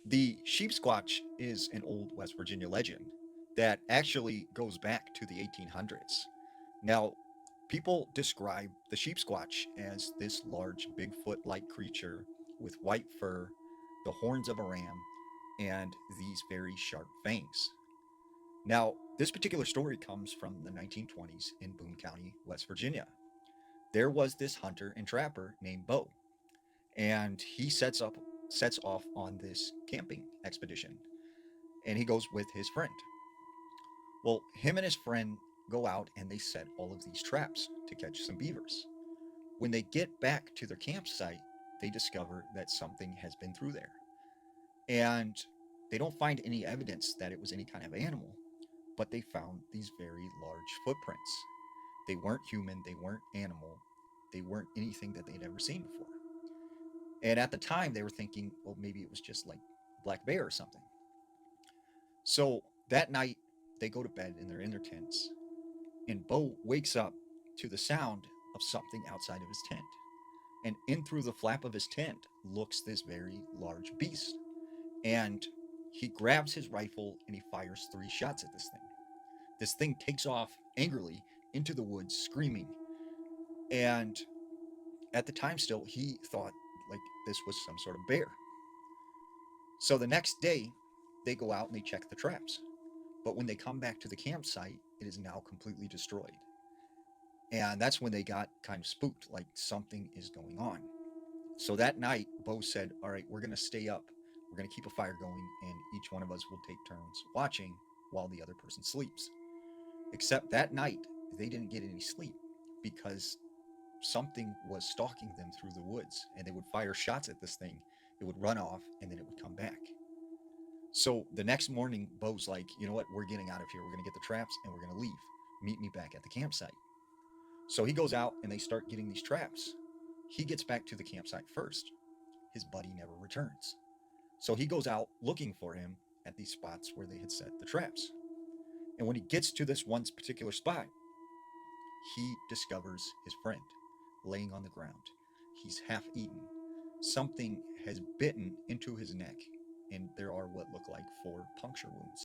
The Sheepsquatch is an old West Virginia legend that actually goes back to the 1800s. Now, people describe the Sheepsquatch as this large Bigfoot like creature with white fur, the horns of a ram, and these very sharp fangs. Now, this particular story comes from the 1920s in Boone County, West Virginia. There was this hunter and trapper named Bo, and he sets off on this camping expedition, and he goes with his friend. Well, him and his friend go out and they set all of these traps to catch some beavers. When they get back to their campsite, they discover that something has been through there. And they don't find any evidence that it was any kind of animal, but they found these very large footprints. They weren't human, they weren't animal, they weren't anything that they'd ever seen before. And at the time, they were thinking, well, maybe it was just like black bear or something. So that night, they go to bed and they're in their tents. And Bo wakes up to the sound of something outside of his tent. And in through the flap of his tent looks this very large beast. And he grabs his rifle and he fires 3 shots at this thing. This thing takes off angrily into the woods, screaming. And at the time, still, he thought like this was some sort of bear. So the next day, they go out and they check the traps. But when they come back to the campsite, it is now completely destroyed. And that's when they got kind of spooked, like something is going on. So that night, Bo said, all right, we're going to stay up. We're going to keep a fire going, and each one of us will take turns watching while the other person sleeps. Except that night, they didn't get any sleep because something was stalking them through the woods, and they would fire shots at this thing. It would run off, and then it would come back. So the next morning, Bo's like, you know what? We're getting out of here. We're going to get the traps, and we're going to leave. Meet me back at the campsite. So he goes out, and they start getting these traps. He gets back to the campsite first. His buddy never returns. So he goes out looking for him at these spots where they had set the traps. And when he gets to this one particular spot, he discovers his friend laying on the ground. He's half eaten. Something has bitten into his neck, and there are what look like 4 puncture wounds.